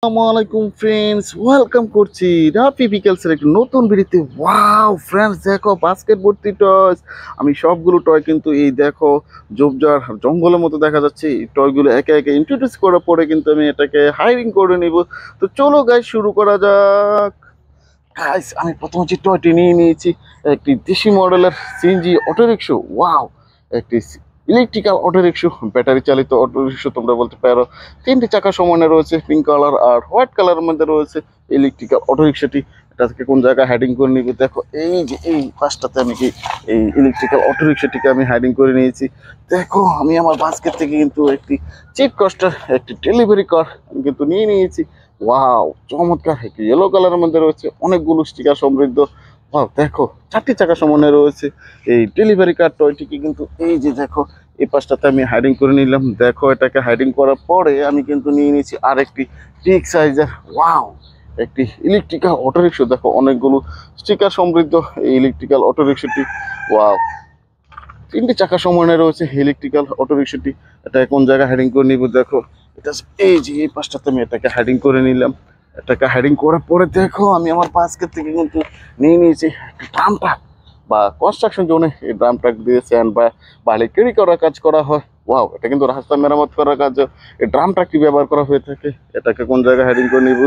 আসসালামাইকুম friends, welcome করছি রাফি পিকেলসের একটি নতুন ভিডিওতে। ওয়াও ফ্রেন্ডস, দেখো বাস্কেট ভর্তি টয়স। আমি সবগুলো টয় কিন্তু এই দেখো ঝোপঝাড় জঙ্গলের মতো দেখা যাচ্ছে। এই টয়গুলো একে একে ইন্ট্রোডিউস করার পরে কিন্তু আমি এটাকে হায়ারিং করে নিব। তো চলো গাইস, শুরু করা যাক। গাইস, আমি প্রথম যে টয়টি নিয়ে নিয়েছি একটি দেশি মডেলের সিএনজি অটোরিকশা। ওয়াও, একটি ইলেকট্রিক্যাল অটোরিকশা, ব্যাটারি চালিত অটোরিকশা তোমরা বলতে পারো। তিনটি চাকা সমানে রয়েছে, পিঙ্ক কালার আর হোয়াইট কালারের মধ্যে রয়েছে ইলেকট্রিক্যাল অটোরিকশাটি। এটা থেকে কোন জায়গায় হাইডিং করে নিবে দেখো, এই যে এই পাশটাতে আমি কি এই ইলেকট্রিক্যাল অটোরিকশাটিকে আমি হাইডিং করে নিয়েছি। দেখো, আমি আমার বাস্কেট থেকে কিন্তু একটি চিপ কস্টার একটি ডেলিভারি কার আমি কিন্তু নিয়ে নিয়েছি। ওয়াও, চমৎকার একটি ইয়েলো কালারের মধ্যে রয়েছে, অনেকগুলো স্টিকার সমৃদ্ধ। ওয়াও, দেখো চারটি চাকা সমানে রয়েছে এই ডেলিভারি কার টয়টিকে কিন্তু এই যে দেখো এই পাশটাতে আমি হাইডিং করে নিলাম। দেখো, এটাকে হাইডিং করার পরে আমি কিন্তু নিয়ে নিয়েছি আরেকটি টিক সাইজের ওয়াও একটি ইলেকট্রিক্যাল অটোরিকশা। দেখো, অনেকগুলো স্টিকার সমৃদ্ধ এই ইলেকট্রিক্যাল অটোরিকশাটি। ওয়াও, তিনটি চাকা সমানে রয়েছে ইলেকট্রিক্যাল অটোরিকশাটি। এটা কোন জায়গায় হাইডিং করে নিব দেখো, এটা এই যে এই পাশটাতে আমি এটাকে হাইডিং করে নিলাম। এটাকে হাইডিং করার পরে দেখো আমি আমার বাস্কেট থেকে কিন্তু নিয়ে নিয়েছি একটা ড্রাম ট্রাক বা কনস্ট্রাকশন জোনে এই ড্রাম ট্রাক দিয়ে স্যান্ড বা বালি ক্যারি করার কাজ করা হয়। ওয়াও, এটা কিন্তু রাস্তা মেরামত করার কাজে এই ড্রাম ট্রাকটি ব্যবহার করা হয়ে থাকে। এটাকে কোন জায়গায় হাইডিং করে নিব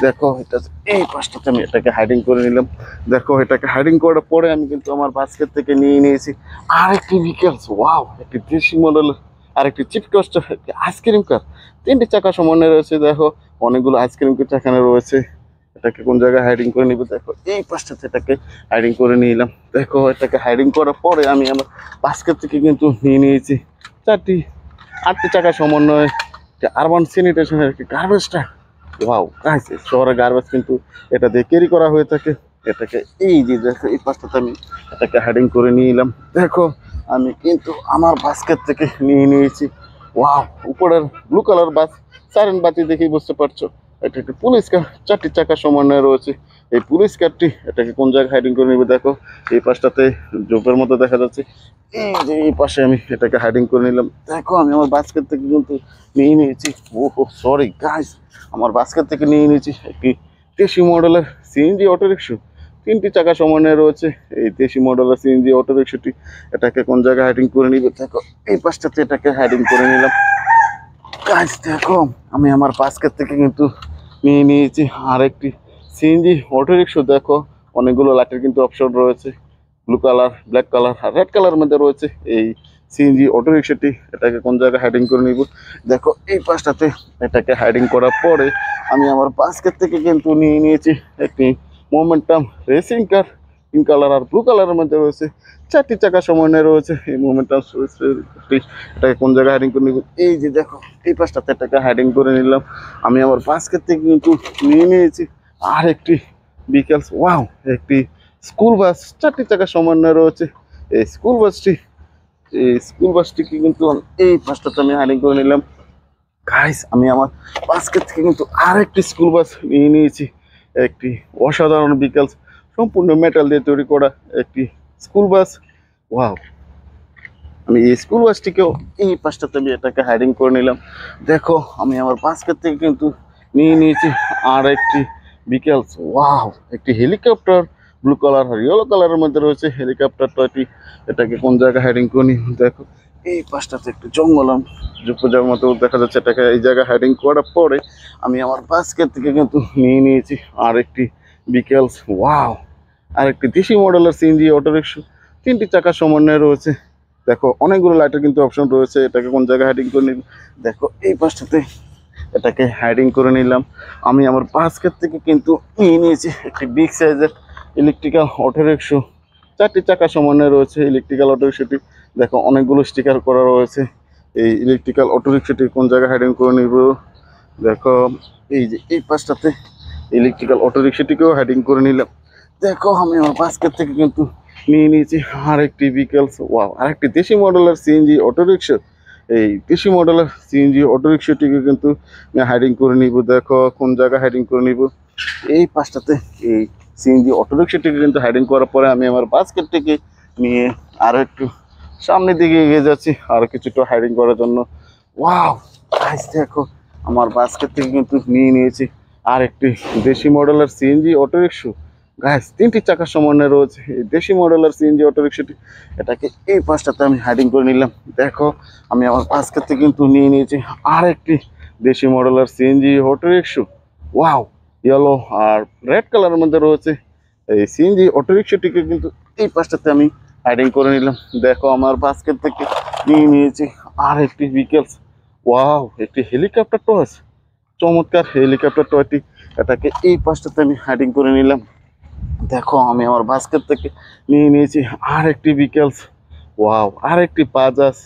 দেখো, এটা এই পাশটাতে আমি এটাকে হাইডিং করে নিলাম। দেখো, এটাকে হাইডিং করার পরে আমি কিন্তু আমার বাস্কেট থেকে নিয়ে নিয়েছি আরেকটি ভিকেলস। ওয়াও, একটি দেশি মডেল আরেকটি চিপ কস্টার একটি আইসক্রিম কার। তিনটি চাকা সমানে রয়েছে। দেখো, অনেকগুলো আইসক্রিম কার এখানে রয়েছে। এটাকে কোন জায়গায় হাইডিং করে নিব দেখো, এই পাশটাতে এটাকে হাইডিং করে নিলাম। দেখো, এটাকে হাইডিং করার পরে আমি আমার বাস্কেট থেকে কিন্তু নিয়ে নিয়েছি আটটি চাকা সমন্বয়ে আরবান স্যানিটেশনের একটি গার্বেজ ট্রাক। ওয়াও গাইস, শহরে গার্বেজ কিন্তু এটা দিয়ে ক্যারি করা হয়ে থাকে। এটাকে এই যে দেখো এই পাশটাতে আমি এটাকে হাইডিং করে নিলাম। দেখো, আমি কিন্তু আমার বাস্কেট থেকে নিয়ে নিয়েছি ওয়াও উপরের ব্লু কালার বাস। সাইরেন বাতি দেখেই বুঝতে পারছো এটা একটি পুলিশ কার, চারটি চাকা সমন্বয়ে রয়েছে এই পুলিশ কারটি। এটাকে কোন জায়গায় হাইডিং করে নিবে দেখো, এই পাশটাতে জোপের মতো দেখা যাচ্ছে। এই যে এই পাশে আমি এটাকে হাইডিং করে নিলাম। দেখো, আমি আমার বাস্কেট থেকে কিন্তু নিয়ে নিয়েছি, ও সরি গাইস, আমার বাস্কেট থেকে নিয়ে নিয়েছি একটি দেশি মডেলের সিএনজি অটোরিকশা। তিনটি চাকা সমানে রয়েছে এই দেশি মডেলের সিএনজি অটোরিকশাটি। এটাকে কোন জায়গায় হাইডিং করে নিবে দেখো, এই পাশটাতে এটাকে হাইডিং করে নিলাম। গাইস দেখো, আমি আমার বাস্কেট থেকে কিন্তু নিয়ে নিয়েছি আরেকটি সিএনজি অটোরিকশা। দেখো, অনেকগুলো লাইটের কিন্তু অপশন রয়েছে, ব্লু কালার, ব্ল্যাক কালার আর রেড কালার মধ্যে রয়েছে এই সিএনজি অটোরিকশাটি। এটাকে কোন জায়গায় হাইডিং করে নিব দেখো, এই পাশটাতে এটাকে হাইডিং করার পরে আমি আমার বাস্কেট থেকে কিন্তু নিয়ে নিয়েছি একটি momentum racing car, pink colour আর ব্লু কালারের মধ্যে রয়েছে। চারটি চাকা সমন্বয়ে রয়েছে এই মোমেন্টাম। এটাকে কোন জায়গায় হাইডিং করে নিব এই যে দেখো, এই পাশটাতে এটাকে হাইডিং করে নিলাম। আমি আমার বাস্কেট থেকে কিন্তু নিয়ে নিয়েছি আর একটি বিকেলস। ওয়াও, একটি স্কুল বাস, চারটি চাকা সমন্বয়ে রয়েছে এই স্কুল বাসটিকে কিন্তু এই পাশটাতে আমি হাইডিং করে নিলাম। গাইস, আমি আমার বাস্কেট থেকে কিন্তু আরেকটি স্কুল বাস নিয়ে নিয়েছি একটি অসাধারণ বিকেলস, সম্পূর্ণ মেটাল দিয়ে তৈরি করা একটি স্কুল বাস। ওয়াও, আমি এই স্কুল বাসটিকেও এই পাশটাতে আমি এটাকে হাইডিং করে নিলাম। দেখো, আমি আমার বাস্কেট থেকে কিন্তু নিয়ে নিয়েছি আর একটি বিকেলস। ওয়াও, একটি হেলিকপ্টার, ব্লু কালার আর ইয়েলো কালারের মধ্যে রয়েছে হেলিকপ্টার টয়টি। এটাকে কোন জায়গায় হাইডিং করে নি দেখো, এই পাশটাতে একটু জঙ্গলাম জুপোজার মতো দেখা যাচ্ছে। এটাকে এই জায়গায় হাইডিং করার পরে আমি আমার বাস্কেট থেকে কিন্তু নিয়ে নিয়েছি আর একটি বিকেলস। ওয়াও, আর একটি দেশি মডেলের সিএনজি অটোরিকশা। তিনটি চাকার সমন্বয়ে রয়েছে। দেখো, অনেকগুলো লাইটের কিন্তু অপশন রয়েছে। এটাকে কোন জায়গায় হাইডিং করে নিব দেখো, এই পাশটাতে এটাকে হাইডিং করে নিলাম। আমি আমার বাস্কেট থেকে কিন্তু নিয়ে নিয়েছি একটি বিগ সাইজের ইলেকট্রিক্যাল অটোরিকশা। চারটি চাকা সমন্বয়ে রয়েছে ইলেকট্রিক্যাল অটোরিকশাটি। দেখো, অনেকগুলো স্টিকার করা রয়েছে এই ইলেকট্রিক্যাল অটোরিকশাটি। কোন জায়গায় হাইডিং করে নিব দেখো, এই যে এই পাশটাতে ইলেকট্রিক্যাল অটোরিকশাটিকেও হাইডিং করে নিলাম। দেখো, আমি আমার বাস্কেট থেকে কিন্তু নিয়ে নিয়েছি আরেকটি বিকেলস। ওয়াও, আরেকটি দেশি মডেলের সিএনজি অটোরিকশা। এই দেশি মডেলের সিএনজি অটোরিকশাটিকে কিন্তু আমি হাইডিং করে নিব। দেখো, কোন জায়গায় হাইডিং করে নিব এই পাশটাতে এই সিএনজি অটোরিকশাটিকে কিন্তু হাইডিং করার পরে আমি আমার বাস্কেটটিকে নিয়ে আরো একটু সামনের দিকে এগিয়ে যাচ্ছি আরো কিছুটা হাইডিং করার জন্য। ওয়াও গাইস, দেখো, আমার বাস্কেট থেকে কিন্তু নিয়ে নিয়েছি আর একটি দেশি মডেলের সিএনজি অটোরিকশা। গাইস, 3টি চাকার সমন্বয়ে রয়েছে এই দেশি মডেলের সিএনজি অটোরিকশাটি। এটাকে এই পাশটাতে আমি হাইডিং করে নিলাম। দেখো, আমি আমার বাস্কেট থেকে কিন্তু নিয়ে নিয়েছি আর একটি দেশি মডেলের সিএনজি অটোরিকশা। ওয়াও, ইয়েলো আর রেড কালারের মধ্যে রয়েছে এই সিএনজি অটোরিকশাটিকে কিন্তু এই পাশটাতে আমি হাইডিং করে নিলাম। দেখো, আমার বাস্কেট থেকে নিয়ে নিয়েছি আর একটি ভিকেলস। ওয়াও, একটি হেলিকপ্টার টয়, চমৎকার হেলিকপ্টার টয়টি। এটাকে এই পাশটাতে আমি হাইডিং করে নিলাম। দেখো, আমি আমার বাস্কেট থেকে নিয়ে নিয়েছি আর একটি ভিকেলস। ওয়াও, আর একটি বাজাজ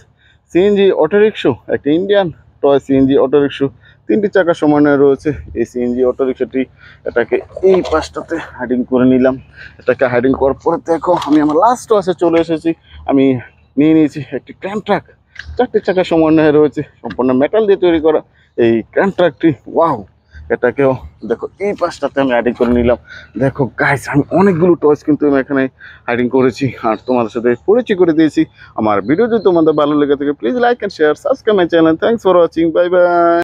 সিএনজি অটোরিকশা, একটা ইন্ডিয়ান টয় সিএনজি অটোরিকশা। 3টি চাকা সমন্বয়ে রয়েছে এই সিএনজি অটোরিকশাটি। এটাকে এই পাশটাতে হাইডিং করে নিলাম। এটাকে হাইডিং করার পরে দেখো, আমি আমার লাস্ট টসে চলে এসেছি। আমি নিয়ে নিয়েছি একটি ক্র্যান ট্রাক। 4টি চাকা সমন্বয়ে রয়েছে, সম্পূর্ণ মেটাল দিয়ে তৈরি করা এই ক্র্যান ট্রাকটি। ওয়াও, এটাকেও দেখো এই পাশটাতে আমি হাইডিং করে নিলাম। দেখো গাইস, আমি অনেকগুলো টয়েস কিন্তু আমি এখানে হাইডিং করেছি আর তোমাদের সাথে পরিচয় করে দিয়েছি। আমার ভিডিও যদি তোমাদের ভালো লেগে থাকে, please like and share, subscribe my channel. Thanks for watching, bye by.